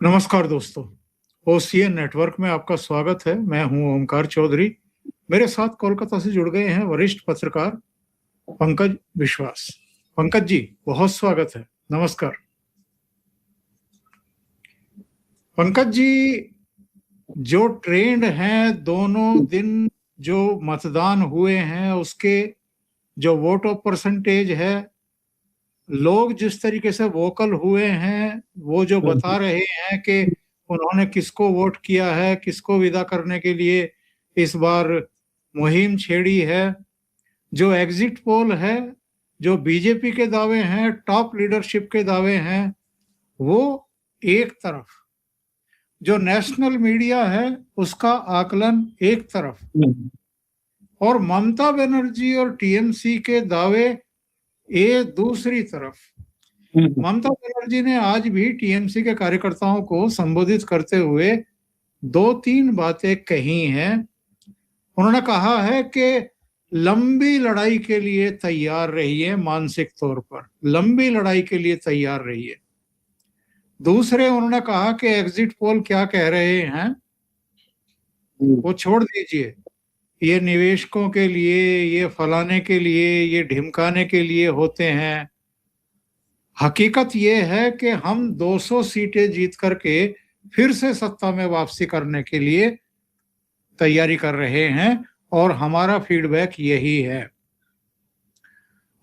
नमस्कार दोस्तों, OCN network में आपका स्वागत है। मैं हूं ओमकार चौधरी। मेरे साथ कोलकाता से जुड़ गए हैं वरिष्ठ पत्रकार पंकज विश्वास। पंकज जी, बहुत स्वागत है। नमस्कार। पंकज जी, जो ट्रेंड है, दोनों दिन जो मतदान हुए हैं उसके जो वोट ऑफ परसेंटेज है, लोग जिस तरीके से वोकल हुए हैं, वो जो बता रहे हैं कि उन्होंने किसको वोट किया है, किसको विदा करने के लिए इस बार मुहिम छेड़ी है। जो एग्जिट पोल है, जो बीजेपी के दावे हैं, टॉप लीडरशिप के दावे हैं, वो एक तरफ, जो नेशनल मीडिया है उसका आकलन एक तरफ, और ममता बनर्जी और टीएमसी के दावे ये दूसरी तरफ। ममता बनर्जी ने आज भी टीएमसी के कार्यकर्ताओं को संबोधित करते हुए दो तीन बातें कही हैं। उन्होंने कहा है कि लंबी लड़ाई के लिए तैयार रहिए, मानसिक तौर पर लंबी लड़ाई के लिए तैयार रहिए। दूसरे, उन्होंने कहा कि एग्जिट पोल क्या कह रहे हैं वो छोड़ दीजिए, ये निवेशकों के लिए, ये फलाने के लिए, ये ढिमकाने के लिए होते हैं। हकीकत ये है कि हम 200 सीटें जीत करके फिर से सत्ता में वापसी करने के लिए तैयारी कर रहे हैं और हमारा फीडबैक यही है।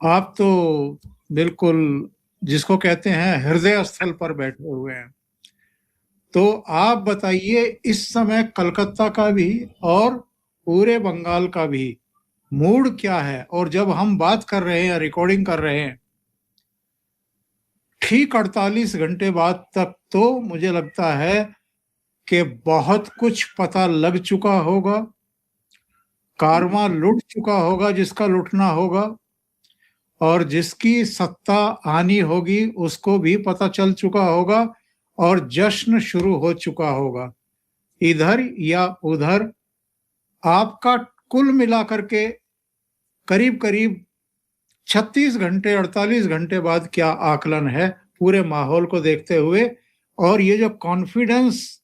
आप तो बिल्कुल जिसको कहते हैं हृदय स्थल पर बैठे हुए हैं, तो आप बताइए इस समय कलकत्ता का भी और पूरे बंगाल का भी मूड क्या है। और जब हम बात कर रहे हैं, रिकॉर्डिंग कर रहे हैं, ठीक 48 घंटे बाद तक तो मुझे लगता है कि बहुत कुछ पता लग चुका होगा, कारवां लुट चुका होगा जिसका लुटना होगा, और जिसकी सत्ता आनी होगी उसको भी पता चल चुका होगा और जश्न शुरू हो चुका होगा। इधर या उधर आपका कुल मिलाकर के करीब करीब 36 घंटे 48 घंटे बाद क्या आकलन है पूरे माहौल को देखते हुए। और ये जो कॉन्फिडेंस,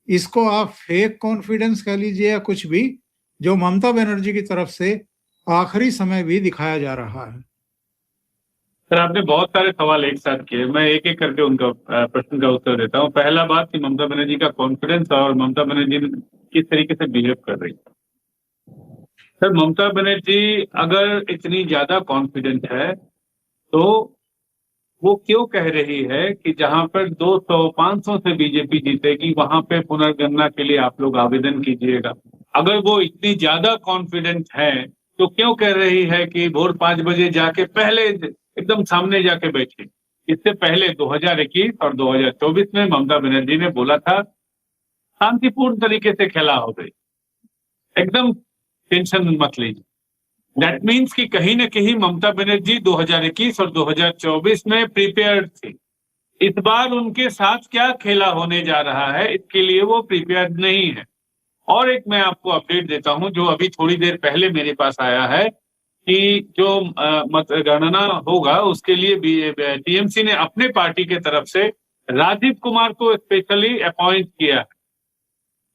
इसको आप फेक कॉन्फिडेंस कह लीजिए या कुछ भी, जो ममता बनर्जी की तरफ से आखिरी समय भी दिखाया जा रहा है। सर, आपने बहुत सारे सवाल एक साथ किए। मैं एक एक करके उनका प्रश्न का उत्तर देता हूँ। पहला बात कि ममता बनर्जी का कॉन्फिडेंस और ममता बनर्जी किस तरीके से बिहेव कर रही है। सर, ममता बनर्जी अगर इतनी ज्यादा कॉन्फिडेंट है तो वो क्यों कह रही है कि जहां पर 200-500 से बीजेपी जीतेगी वहां पे पुनर्गणना के लिए आप लोग आवेदन कीजिएगा। अगर वो इतनी ज्यादा कॉन्फिडेंट है तो क्यों कह रही है कि भोर 5 बजे जाके पहले एकदम सामने जाके बैठे। इससे पहले 2021 और 2024 में ममता बनर्जी ने बोला था शांतिपूर्ण तरीके से खेला हो गई, एकदम टेंशन मत लीजिए। दैट मीन्स कि कहीं ना कहीं ममता बनर्जी 2021 और 2024 में प्रिपेयर्ड थी। इस बार उनके साथ क्या खेला होने जा रहा है इसके लिए वो प्रिपेयर्ड नहीं है। और एक मैं आपको अपडेट देता हूं जो अभी थोड़ी देर पहले मेरे पास आया है कि जो मतगणना होगा उसके लिए टीएमसी ने अपने पार्टी के तरफ से राजीव कुमार को स्पेशली अपॉइंट किया है।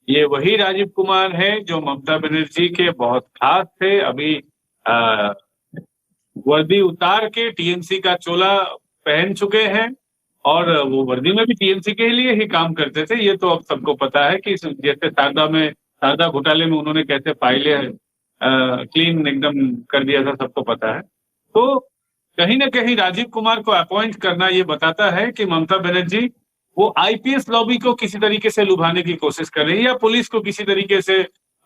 ये वही राजीव कुमार है जो ममता बनर्जी के बहुत खास थे। अभी वर्दी उतार के टीएमसी का चोला पहन चुके हैं और वो वर्दी में भी टीएमसी के लिए ही काम करते थे। ये तो अब सबको पता है कि जैसे शारदा घोटाले में उन्होंने कैसे फाइलें क्लीन एकदम कर दिया था, सबको पता है। तो कहीं ना कहीं राजीव कुमार को अपॉइंट करना ये बताता है कि ममता बनर्जी वो आईपीएस लॉबी को किसी तरीके से लुभाने की कोशिश कर रही है या पुलिस को किसी तरीके से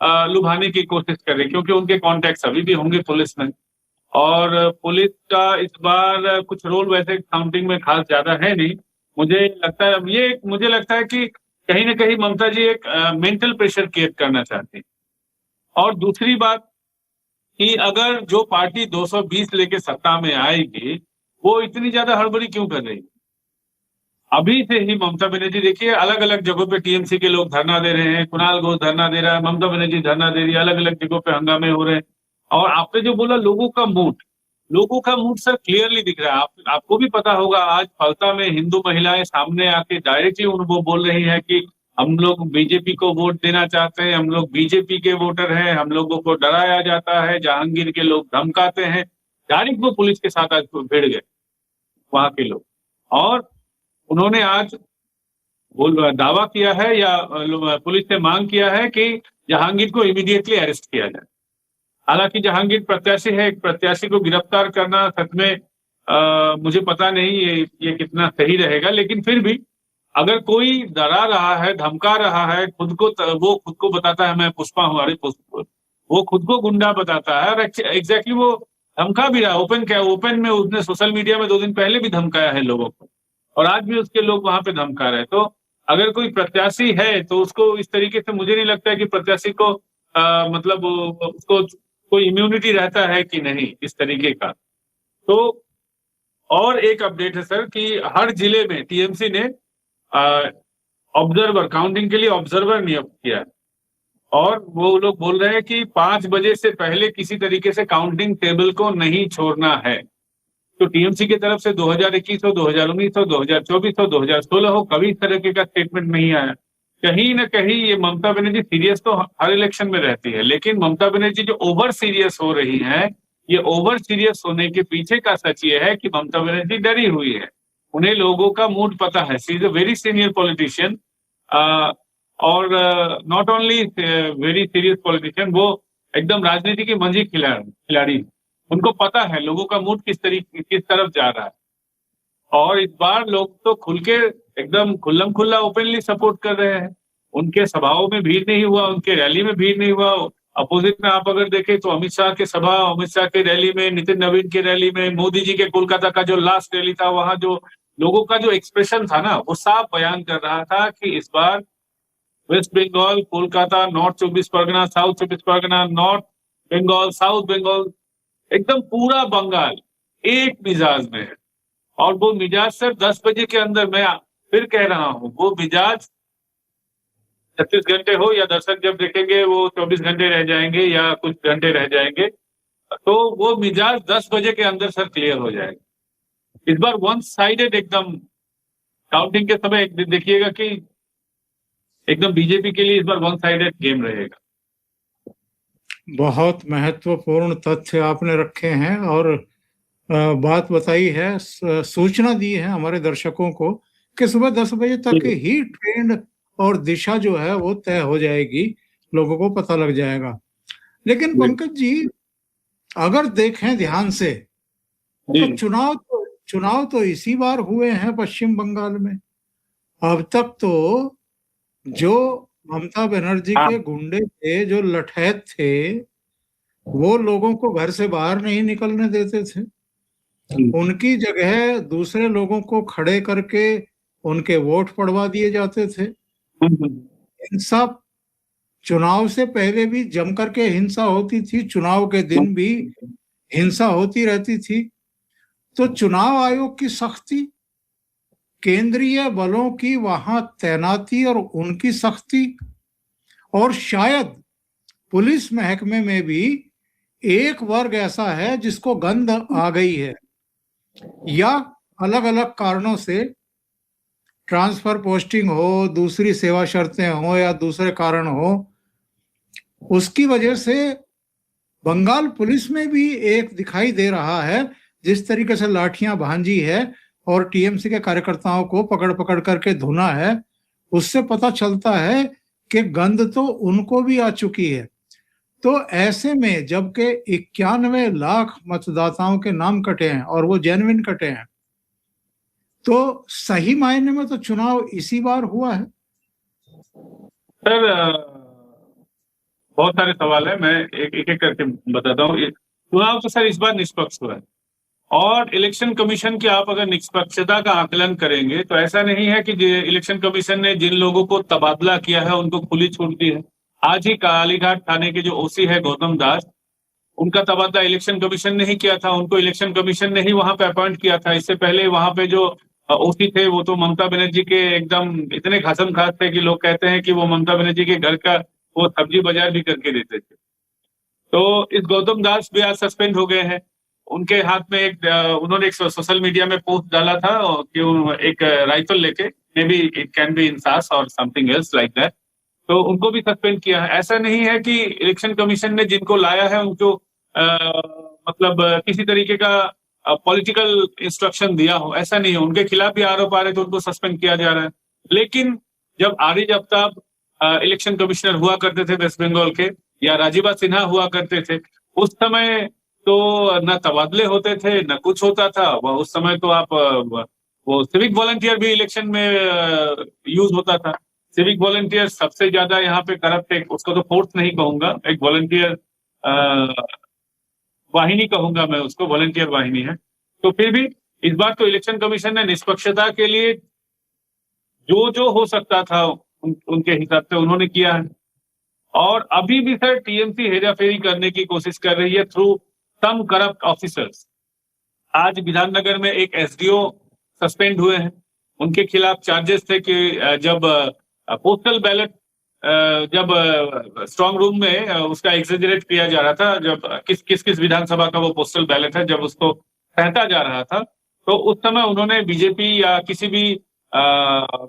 लुभाने की कोशिश कर रही है, क्योंकि उनके कॉन्टैक्ट अभी भी होंगे पुलिस में। और पुलिस का इस बार कुछ रोल वैसे काउंटिंग में खास ज्यादा है नहीं। मुझे लगता है कि कहीं ना कहीं ममता जी एक मेंटल प्रेशर क्रिएट करना चाहती है। और दूसरी बात कि अगर जो पार्टी 220 लेके सत्ता में आएगी वो इतनी ज्यादा हड़बड़ी क्यों कर रही है। अभी से ही ममता बनर्जी देखिए अलग अलग जगहों पे टीएमसी के लोग धरना दे रहे हैं, कुणाल घोष धरना दे रहा है, ममता बनर्जी धरना दे रही है, अलग अलग जगहों पे हंगामे हो रहे हैं। और आपने जो बोला लोगों का मूड, लोगों का मूड सर क्लियरली दिख रहा है। आपको भी पता होगा, आज फलता में हिंदू महिलाएं सामने आके डायरेक्टली वो बोल रही है कि हम लोग बीजेपी को वोट देना चाहते हैं, हम लोग बीजेपी के वोटर हैं, हम लोगों को डराया जाता है, जहांगीर के लोग धमकाते हैं। डायरेक्ट वो पुलिस के साथ आज भिड़ गए वहां के लोग, और उन्होंने आज दावा किया है या पुलिस से मांग किया है कि जहांगीर को इमीडिएटली अरेस्ट किया जाए। हालांकि जहांगीर प्रत्याशी है, एक प्रत्याशी को गिरफ्तार करना सच में मुझे पता नहीं ये कितना सही रहेगा, लेकिन फिर भी अगर कोई डरा रहा है, धमका रहा है, वो खुद को बताता है मैं पुष्पा हूँ, अरे वो खुद को गुंडा बताता है, और एग्जैक्टली वो धमका भी रहा है। ओपन में उसने सोशल मीडिया में 2 दिन पहले भी धमकाया है लोगों को, और आज भी उसके लोग वहां पे धमका रहे हैं। तो अगर कोई प्रत्याशी है तो उसको इस तरीके से, मुझे नहीं लगता है कि प्रत्याशी को मतलब उसको कोई इम्यूनिटी रहता है कि नहीं इस तरीके का। तो और एक अपडेट है सर कि हर जिले में टीएमसी ने ऑब्जर्वर, काउंटिंग के लिए ऑब्जर्वर नियुक्त किया है, और वो लोग बोल रहे हैं कि 5 बजे से पहले किसी तरीके से काउंटिंग टेबल को नहीं छोड़ना है। तो टीएमसी की तरफ से 2021 हो, 2019 हो, 2024 हो, 2016 हो, कभी इस तरह का स्टेटमेंट नहीं आया। कहीं ना कहीं ये ममता बनर्जी सीरियस तो हर इलेक्शन में रहती है, लेकिन ममता बनर्जी जो ओवर सीरियस हो रही है, ये ओवर सीरियस होने के पीछे का सच ये है कि ममता बनर्जी डरी हुई है। उन्हें लोगों का मूड पता है। She is a very senior politician, और not only very serious politician, वो एकदम राजनीति की मंझी खिलाड़ी। उनको पता है लोगों का मूड किस तरफ जा रहा है, और इस बार लोग तो खुल के एकदम खुल्लम खुल्ला ओपनली सपोर्ट कर रहे हैं। उनके सभाओं में भीड़ नहीं हुआ, उनके रैली में भीड़ नहीं हुआ। अपोजिट में आप अगर देखें तो अमित शाह के सभा, अमित शाह के रैली में, नितिन नवीन के रैली में, मोदी जी के कोलकाता का जो लास्ट रैली था, वहां जो लोगों का जो एक्सप्रेशन था ना, वो साफ बयान कर रहा था कि इस बार West Bengal, Kolkata, North 24 Pargana, South 24 Pargana, North Bengal, South Bengal, एकदम पूरा बंगाल एक मिजाज में है। और वो मिजाज सिर्फ 10 बजे के अंदर, मैं फिर कह रहा हूं, वो मिजाज 36 घंटे हो या दर्शक जब देखेंगे वो 24 घंटे रह जाएंगे या कुछ घंटे रह जाएंगे, तो वो मिजाज 10 बजे के अंदर सर क्लियर हो जाएगा। इस बार वन साइडेड एकदम काउंटिंग के समय देखिएगा कि एकदम बीजेपी के लिए इस बार वन साइडेड गेम रहेगा। बहुत महत्वपूर्ण तथ्य आपने रखे हैं और बात बताई है, सूचना दी है हमारे दर्शकों को कि सुबह 10 बजे तक ही ट्रेंड और दिशा जो है वो तय हो जाएगी, लोगों को पता लग जाएगा। लेकिन पंकज जी, अगर देखें ध्यान से तो चुनाव तो इसी बार हुए हैं पश्चिम बंगाल में। अब तक तो जो ममता बनर्जी के गुंडे थे, जो लठैत थे, वो लोगों को घर से बाहर नहीं निकलने देते थे। उनकी जगह दूसरे लोगों को खड़े करके उनके वोट पड़वा दिए जाते थे। हिंसा चुनाव से पहले भी जम करके हिंसा होती थी, चुनाव के दिन भी हिंसा होती रहती थी। तो चुनाव आयोग की सख्ती, केंद्रीय बलों की वहां तैनाती और उनकी सख्ती, और शायद पुलिस महकमे में भी एक वर्ग ऐसा है जिसको गंध आ गई है, या अलग अलग कारणों से ट्रांसफर पोस्टिंग हो, दूसरी सेवा शर्तें हो या दूसरे कारण हो, उसकी वजह से बंगाल पुलिस में भी एक दिखाई दे रहा है जिस तरीके से लाठियां भांजी है और टीएमसी के कार्यकर्ताओं को पकड़ पकड़ करके धुना है, उससे पता चलता है कि गंध तो उनको भी आ चुकी है। तो ऐसे में जबकि 91 लाख मतदाताओं के नाम कटे हैं और वो जेन्युइन कटे हैं, तो सही मायने में तो चुनाव इसी बार हुआ है। सर बहुत सारे सवाल है, मैं एक करके बताता हूँ। चुनाव तो सर इस बार निष्पक्ष हुआ है, और इलेक्शन कमीशन की आप अगर निष्पक्षता का आकलन करेंगे तो ऐसा नहीं है कि इलेक्शन कमीशन ने जिन लोगों को तबादला किया है उनको खुली छूट दी है। आज ही कालीघाट थाने के जो ओसी है गौतम दास, उनका तबादला इलेक्शन कमीशन ने ही किया था, उनको इलेक्शन कमीशन ने ही वहां पे अपॉइंट किया था। इससे पहले वहां पे जो ओसी थे वो तो ममता बनर्जी के एकदम इतने खासम खास थे कि लोग कहते हैं कि वो ममता बनर्जी के घर का वो सब्जी बाजार भी करके देते थे। तो इस गौतम दास भी आज सस्पेंड हो गए हैं, उनके हाथ में उन्होंने एक सोशल मीडिया में पोस्ट डाला था कि एक राइफल लेके, may be it can be INSAS और समथिंग एल्स लाइक दैट, तो उनको भी सस्पेंड किया है। ऐसा नहीं है कि इलेक्शन कमीशन ने जिनको लाया है उनको मतलब किसी तरीके का पॉलिटिकल इंस्ट्रक्शन दिया हो, ऐसा नहीं है। उनके खिलाफ भी आरोप आ रहे थे, उनको सस्पेंड किया जा रहा है। लेकिन जब आरिज आफ्ताब इलेक्शन कमिश्नर हुआ करते थे वेस्ट बंगाल के, या राजीवा सिन्हा हुआ करते थे, उस समय तो न तबादले होते थे न कुछ होता था। उस समय तो आप वो सिविक वॉलंटियर भी इलेक्शन में यूज होता था। सिविक वॉलंटियर सबसे ज्यादा यहाँ पे करप्ट, एक उसको तो फोर्स नहीं कहूंगा, एक वॉलंटियर वाहिनी कहूंगा मैं उसको, वॉलंटियर वाहिनी है। तो फिर भी इस बार तो इलेक्शन कमीशन ने निष्पक्षता के लिए जो हो सकता था उनके हिसाब से उन्होंने किया है। और अभी भी सर टीएमसी हेराफेरी करने की कोशिश कर रही है थ्रू सम करप्ट ऑफिसर्स। आज विधाननगर में एक एसडीओ सस्पेंड हुए हैं, उनके खिलाफ चार्जेस थे कि जब पोस्टल बैलेट जब स्ट्रांग रूम में उसका एग्जेजरेट किया जा रहा था, जब किस विधानसभा का वो पोस्टल बैलेट है, जब उसको सहता जा रहा था, तो उस समय उन्होंने बीजेपी या किसी भी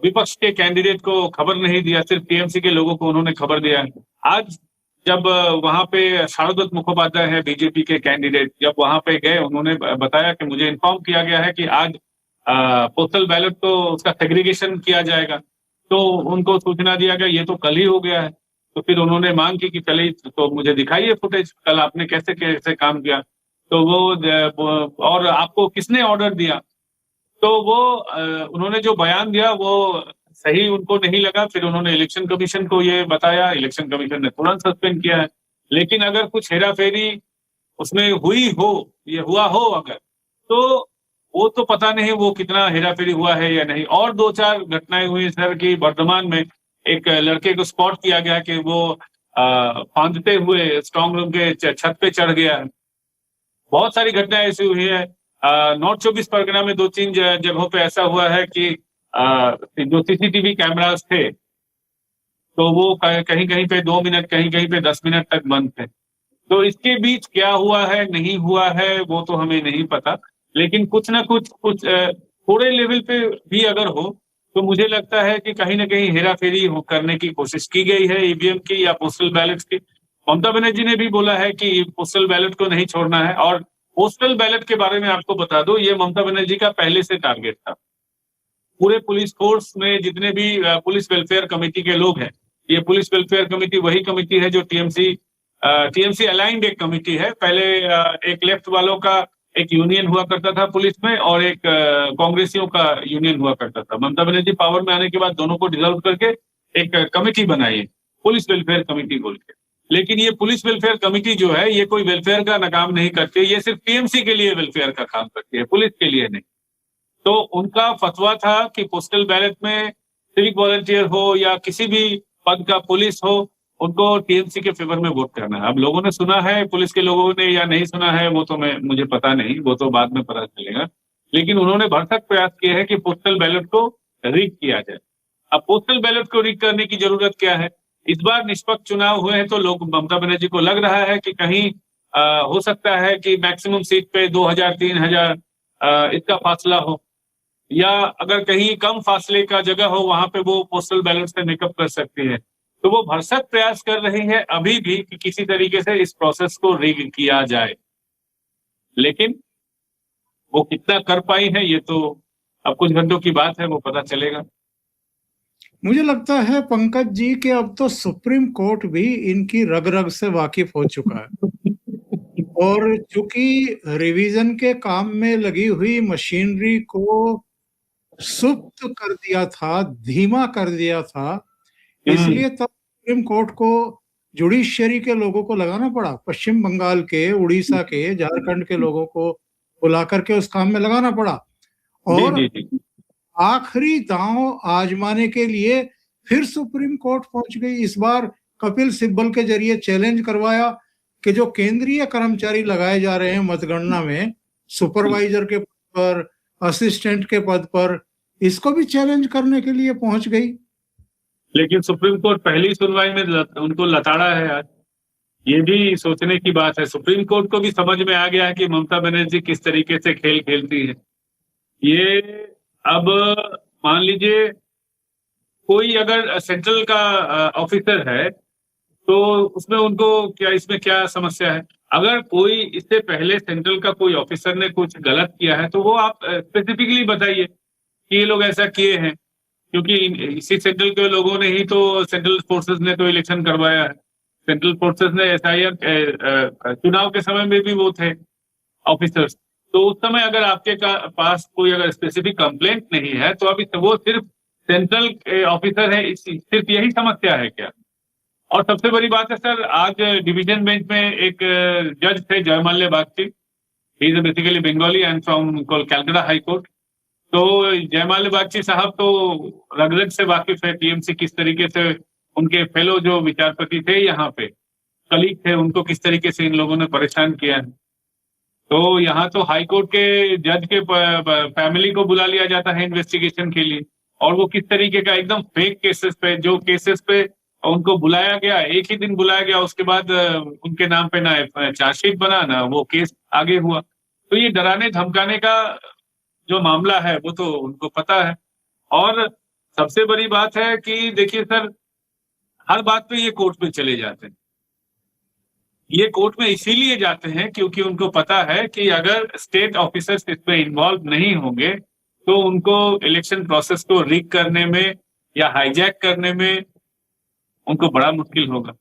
विपक्ष के कैंडिडेट को खबर नहीं दिया, सिर्फ टीएमसी के लोगों को उन्होंने खबर दिया है। आज जब वहां पे शारदत्त मुखोपाध्याय है बीजेपी के कैंडिडेट, जब वहां पे गए, उन्होंने बताया कि मुझे इन्फॉर्म किया गया है कि आज पोस्टल बैलेट तो उसका सेग्रीगेशन किया जाएगा। तो उनको सूचना दिया गया ये तो कल ही हो गया है। तो फिर उन्होंने मांग की कि चलिए तो मुझे दिखाइए फुटेज, कल आपने कैसे कैसे काम किया, तो वो और आपको किसने ऑर्डर दिया। तो वो उन्होंने जो बयान दिया वो सही उनको नहीं लगा। फिर उन्होंने इलेक्शन कमीशन को ये बताया, इलेक्शन कमीशन ने तुरंत सस्पेंड किया है। लेकिन अगर कुछ हेराफेरी उसमें हुई हो, ये हुआ हो अगर, तो वो तो पता नहीं वो कितना हेराफेरी हुआ है या नहीं। और दो चार घटनाएं हुई सर कि वर्धमान में एक लड़के को स्पॉट किया गया कि वो फांदते हुए स्ट्रांग रूम के छत पे चढ़ गया। बहुत सारी घटनाएं ऐसी हुई है। नॉर्थ 24 परगना में 2-3 जगहों पे ऐसा हुआ है कि जो सीसीटीवी कैमरास थे तो वो कहीं कहीं पे 2 मिनट, कहीं कहीं पे 10 मिनट तक बंद थे। तो इसके बीच क्या हुआ है नहीं हुआ है वो तो हमें नहीं पता, लेकिन कुछ ना कुछ थोड़े लेवल पे भी अगर हो तो मुझे लगता है कि कहीं ना कहीं हेराफेरी करने की कोशिश की गई है ईवीएम की या पोस्टल बैलेट की। ममता बनर्जी ने भी बोला है कि पोस्टल बैलेट को नहीं छोड़ना है। और पोस्टल बैलेट के बारे में आपको बता दो, ये ममता बनर्जी का पहले से टारगेट था। पूरे पुलिस फोर्स में जितने भी पुलिस वेलफेयर कमेटी के लोग हैं, ये पुलिस वेलफेयर कमेटी वही कमेटी है जो टीएमसी अलाइंड एक कमेटी है। पहले एक लेफ्ट वालों का एक यूनियन हुआ करता था पुलिस में और एक कांग्रेसियों का यूनियन हुआ करता था। ममता बनर्जी पावर में आने के बाद दोनों को डिसॉल्व करके एक कमेटी बनाई, पुलिस वेलफेयर कमेटी बोल के। लेकिन ये पुलिस वेलफेयर कमेटी जो है ये कोई वेलफेयर का ना काम नहीं करती, ये सिर्फ टीएमसी के लिए वेलफेयर का काम करती है, पुलिस के लिए नहीं। तो उनका फतवा था कि पोस्टल बैलेट में सिविक वॉलंटियर हो या किसी भी पद का पुलिस हो, उनको टीएमसी के फेवर में वोट करना है। अब लोगों ने सुना है, पुलिस के लोगों ने या नहीं सुना है वो तो मुझे पता नहीं, वो तो बाद में पता चलेगा। लेकिन उन्होंने भरसक प्रयास किए हैं कि पोस्टल बैलेट को रीग किया जाए। अब पोस्टल बैलेट को रीग करने की जरूरत क्या है? इस बार निष्पक्ष चुनाव हुए हैं तो लोग ममता बनर्जी को लग रहा है कि कहीं हो सकता है कि मैक्सिमम सीट पे 2000-3000 इसका फासला हो, या अगर कहीं कम फासले का जगह हो वहां पे वो पोस्टल बैलेट से मेकअप कर सकती है। तो वो भरसक प्रयास कर रही है अभी भी कि किसी तरीके से इस प्रोसेस को रिग किया जाए। लेकिन वो कितना कर पाई है ये तो अब कुछ घंटों की बात है, वो पता चलेगा। मुझे लगता है पंकज जी कि अब तो सुप्रीम कोर्ट भी इनकी रग रग से वाकिफ हो चुका है और चूंकि रिवीजन के काम में लगी हुई मशीनरी को सुप्त कर दिया था, धीमा कर दिया था, इसलिए तब सुप्रीम कोर्ट को जुडिशियरी के लोगों को लगाना पड़ा, पश्चिम बंगाल के, उड़ीसा के, झारखंड के लोगों को बुला करके उस काम में लगाना पड़ा। और आखिरी दांव आजमाने के लिए फिर सुप्रीम कोर्ट पहुंच गई। इस बार कपिल सिब्बल के जरिए चैलेंज करवाया कि जो केंद्रीय कर्मचारी लगाए जा रहे हैं मतगणना में, सुपरवाइजर के पद पर, असिस्टेंट के पद पर, इसको भी चैलेंज करने के लिए पहुंच गई। लेकिन सुप्रीम कोर्ट पहली सुनवाई में उनको लताड़ा है आज ये भी सोचने की बात है। सुप्रीम कोर्ट को भी समझ में आ गया है कि ममता बनर्जी किस तरीके से खेल खेलती है। ये अब मान लीजिए कोई अगर सेंट्रल का ऑफिसर है तो उसमें उनको क्या, इसमें क्या समस्या है? अगर कोई इससे पहले सेंट्रल का कोई ऑफिसर ने कुछ गलत किया है तो वो आप स्पेसिफिकली बताइए कि ये लोग ऐसा किए हैं, क्योंकि इसी सेंट्रल के लोगों ने ही तो, सेंट्रल फोर्सेस ने तो इलेक्शन करवाया है। सेंट्रल फोर्सेस ने SIR चुनाव के समय में भी वो थे ऑफिसर्स। तो उस समय अगर आपके पास कोई अगर स्पेसिफिक कंप्लेंट नहीं है तो अभी वो सिर्फ सेंट्रल ऑफिसर है, सिर्फ यही समस्या है क्या? और सबसे बड़ी बात है सर, आज डिवीजन बेंच में एक जज थे Joymalya Bagchi. He is basically Bengali and from Calcutta high court. तो जयमाल्य बागची साहब तो रग रग से वाकिफ है टीएमसी किस तरीके से, उनके फेलो जो विचारपति थे यहाँ पे, कलीग थे, उनको किस तरीके से इन लोगों ने परेशान किया है। तो यहाँ तो हाई कोर्ट के जज के फैमिली को बुला लिया जाता है इन्वेस्टिगेशन के लिए, और वो किस तरीके का एकदम फेक केसेस पे, जो केसेस पे उनको बुलाया गया, एक ही दिन बुलाया गया, उसके बाद उनके नाम पे ना चार्जशीट बना ना वो केस आगे हुआ। तो ये डराने धमकाने का जो मामला है वो तो उनको पता है। और सबसे बड़ी बात है कि देखिए सर, हर बात पे ये कोर्ट में चले जाते हैं। ये कोर्ट में इसीलिए जाते हैं क्योंकि उनको पता है कि अगर स्टेट ऑफिसर्स इसमें इन्वॉल्व नहीं होंगे तो उनको इलेक्शन प्रोसेस को रीक करने में या हाईजैक करने में उनको बड़ा मुश्किल होगा।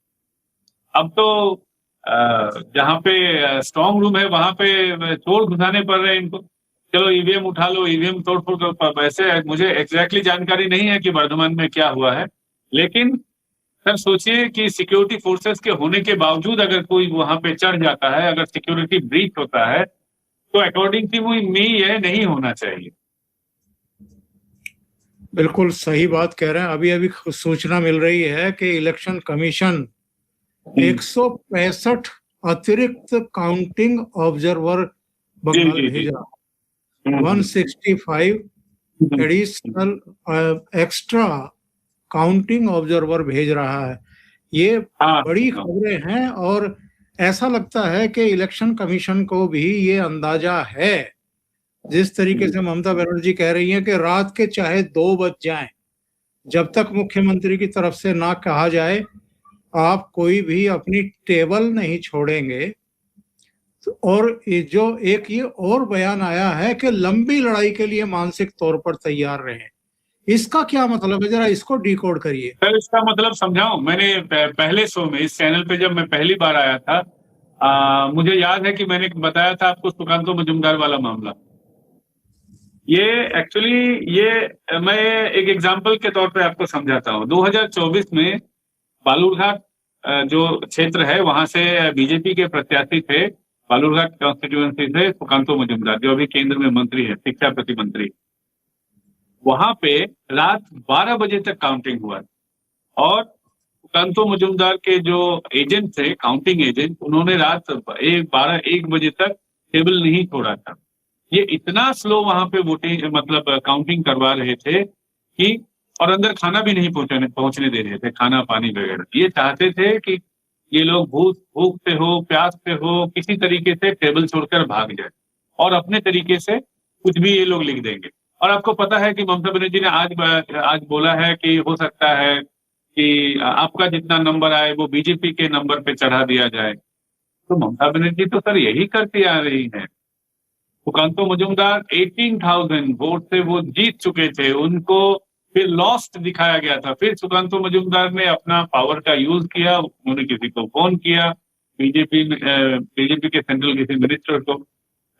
अब तो जहाँ पे स्ट्रांग रूम है वहां पे चोर घुसाने पड़ रहे हैं इनको। चलो ईवीएम उठा लो, ईवीएम तोड़ फोड़ कर, वैसे मुझे एग्जैक्टली जानकारी नहीं है कि वर्धमान में क्या हुआ है, लेकिन सर सोचिए कि सिक्योरिटी फोर्सेस के होने के बावजूद अगर कोई वहां पे चढ़ जाता है, अगर सिक्योरिटी ब्रीच होता है, तो अकॉर्डिंग टू मी ये नहीं होना चाहिए। बिल्कुल सही बात कह रहे हैं। अभी अभी सूचना मिल रही है कि इलेक्शन कमीशन 165 अतिरिक्त काउंटिंग ऑब्जर्वर बंगाल भेज रहा है। 165 एडिशनल एक्स्ट्रा काउंटिंग ऑब्जर्वर भेज रहा है। ये बड़ी खबरें हैं और ऐसा लगता है कि इलेक्शन कमीशन को भी ये अंदाजा है, जिस तरीके से ममता बनर्जी कह रही हैं कि रात के चाहे 2 बज जाएं, जब तक मुख्यमंत्री की तरफ से ना कहा जाए आप कोई भी अपनी टेबल नहीं छोड़ेंगे। और ये जो एक ये और बयान आया है कि लंबी लड़ाई के लिए मानसिक तौर पर तैयार रहें, इसका क्या मतलब है? जरा इसको डिकोड करिए सर। इसका मतलब समझाऊं? मैंने पहले शो में इस चैनल पे जब मैं पहली बार आया था, मुझे याद है कि मैंने बताया था आपको सुकांतो मजूमदार वाला मामला। ये एक्चुअली ये मैं एक एग्जांपल के तौर पे आपको समझाता हूँ। 2024 में बालूरघाट जो क्षेत्र है वहां से बीजेपी के प्रत्याशी थे, बालूरघाट कॉन्स्टिट्यूएंसी से सुकांतो मजूमदार, जो अभी केंद्र में मंत्री है, शिक्षा प्रतिमंत्री। वहां पे रात 12 बजे तक काउंटिंग हुआ और सुकांतो मजूमदार के जो एजेंट थे, काउंटिंग एजेंट, उन्होंने रात 12-1 बजे तक टेबल नहीं छोड़ा था। ये इतना स्लो वहां पे वोटिंग मतलब काउंटिंग करवा रहे थे कि, और अंदर खाना भी नहीं पहुंचने दे रहे थे, खाना पानी वगैरह। ये चाहते थे कि ये लोग भूख से हो, प्यास से हो, किसी तरीके से टेबल छोड़कर भाग जाए और अपने तरीके से कुछ भी ये लोग लिख देंगे। और आपको पता है कि ममता बनर्जी ने आज बोला है कि हो सकता है कि आपका जितना नंबर आए वो बीजेपी के नंबर पे चढ़ा दिया जाए। तो ममता बनर्जी तो सर यही करती आ रही है। सुकांतो मजूमदार 18,000 वोट से वो जीत चुके थे, उनको फिर लॉस्ट दिखाया गया था। फिर सुकांतो मजूमदार ने अपना पावर का यूज किया, उन्होंने किसी को फोन किया, बीजेपी के सेंट्रल किसी मिनिस्टर को,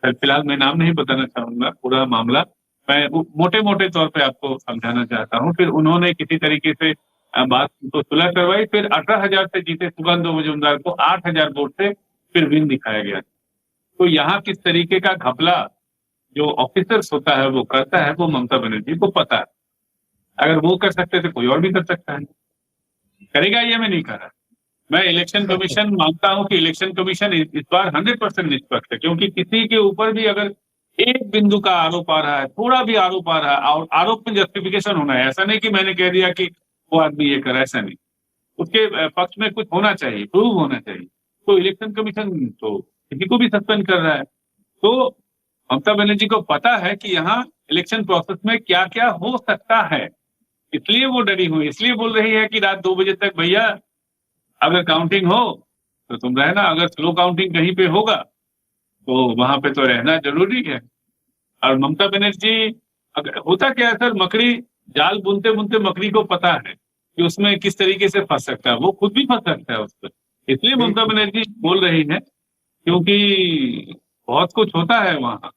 फिलहाल मैं नाम नहीं बताना चाहूंगा पूरा मामला, मैं मोटे मोटे तौर पे आपको समझाना चाहता हूँ। फिर उन्होंने किसी तरीके से बात को सुलह करवाई, फिर 18,000 से जीते सुकांतो मजूमदार को 8,000 वोट से फिर विन दिखाया गया। तो यहाँ किस तरीके का घपला जो ऑफिसर्स होता है वो करता है, वो ममता बनर्जी को पता है। अगर वो कर सकते थे कोई और भी कर सकता है। करेगा ये मैं नहीं कर रहा। मैं इलेक्शन कमीशन मानता हूं कि इलेक्शन कमीशन इस बार 100% निष्पक्ष है, क्योंकि किसी के ऊपर भी अगर एक बिंदु का आरोप आ रहा है, थोड़ा भी आरोप आ रहा है, और आरोप में जस्टिफिकेशन होना है। ऐसा नहीं कि मैंने कह दिया कि वो आदमी ये कर, ऐसा नहीं। उसके पक्ष में कुछ होना चाहिए, प्रूव होना चाहिए। तो इलेक्शन कमीशन तो किसी को भी सस्पेंड कर रहा है। तो ममता बनर्जी को पता है कि यहाँ इलेक्शन प्रोसेस में क्या क्या हो सकता है, इसलिए वो डरी हुई, इसलिए बोल रही है कि रात 2 बजे तक भैया अगर काउंटिंग हो तो तुम रहना, अगर स्लो काउंटिंग कहीं पे होगा तो वहां पे तो रहना जरूरी है। और ममता बनर्जी, अगर होता क्या है सर, मकड़ी जाल बुनते बुनते मकड़ी को पता है कि उसमें किस तरीके से फंस सकता है, वो खुद भी फंस सकता है उस पर, इसलिए ममता बनर्जी बोल रही है, क्योंकि बहुत कुछ होता है वहां।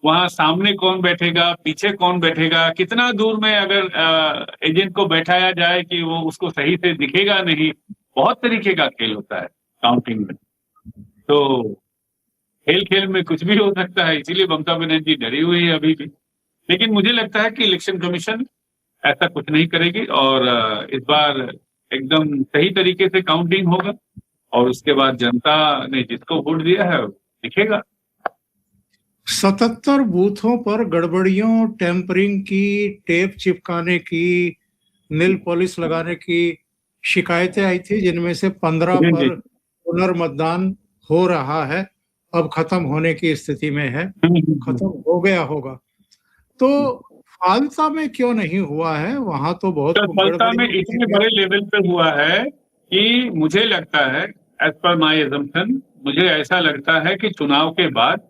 वहां सामने कौन बैठेगा, पीछे कौन बैठेगा, कितना दूर में अगर एजेंट को बैठाया जाए कि वो उसको सही से दिखेगा नहीं, बहुत तरीके का खेल होता है काउंटिंग में। तो खेल खेल में कुछ भी हो सकता है, इसीलिए ममता बनर्जी डरी हुई है अभी भी। लेकिन मुझे लगता है कि इलेक्शन कमीशन ऐसा कुछ नहीं करेगी और इस बार एकदम सही तरीके से काउंटिंग होगा और उसके बाद जनता ने जिसको वोट दिया है दिखेगा। 77 बूथों पर गड़बड़ियों, टेम्परिंग की, टेप चिपकाने की, नील पॉलिश लगाने की शिकायतें आई थी, जिनमें से 15 पर पुनर्मतदान हो रहा है, अब खत्म होने की स्थिति में है, खत्म हो गया होगा। तो फालसा में क्यों नहीं हुआ है? वहां तो बहुत फालसा में इतने बड़े लेवल पे हुआ है कि मुझे लगता है, एज पर माय अजम्पशन, मुझे ऐसा लगता है कि चुनाव के बाद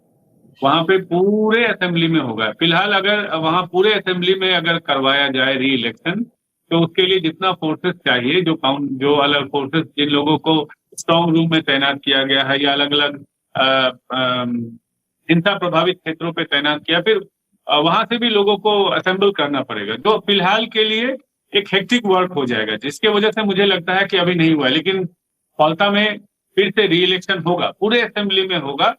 वहां पे पूरे असेंबली में होगा। फिलहाल अगर वहां पूरे असेंबली में अगर करवाया जाए री इलेक्शन, तो उसके लिए जितना फोर्सेस चाहिए, जो अलग फोर्सेस, जिन लोगों को स्ट्रॉन्ग रूम में तैनात किया गया है या अलग अलग हिंसा प्रभावित क्षेत्रों पे तैनात किया, फिर वहां से भी लोगों को असेंबल करना पड़ेगा, जो फिलहाल के लिए एक हेक्टिक वर्क हो जाएगा, जिसके वजह से मुझे लगता है कि अभी नहीं हुआ। लेकिन फॉल्टा में फिर से री इलेक्शन होगा, पूरे असेंबली में होगा।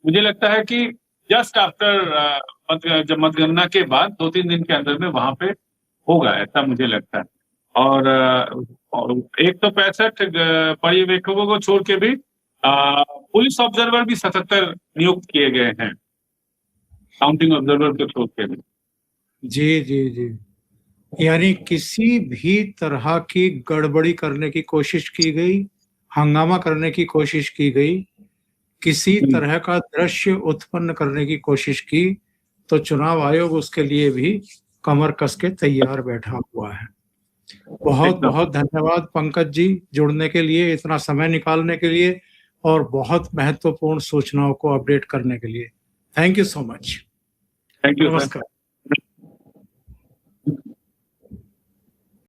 मुझे लगता है कि जस्ट आफ्टर जब मतगणना के बाद 2-3 दिन के अंदर में वहां पे होगा, ऐसा मुझे लगता है। और 165 पर्यवेक्षकों को छोड़ के भी पुलिस ऑब्जर्वर भी 77 नियुक्त किए गए हैं, काउंटिंग ऑब्जर्वर को छोड़ के भी। जी जी जी, यानी किसी भी तरह की गड़बड़ी करने की कोशिश की गई, हंगामा करने की कोशिश की गई, किसी तरह का दृश्य उत्पन्न करने की कोशिश की, तो चुनाव आयोग उसके लिए भी कमर कस के तैयार बैठा हुआ है। बहुत बहुत धन्यवाद पंकज जी, जुड़ने के लिए, इतना समय निकालने के लिए और बहुत महत्वपूर्ण सूचनाओं को अपडेट करने के लिए। Thank you so much. Thank you. नमस्कार।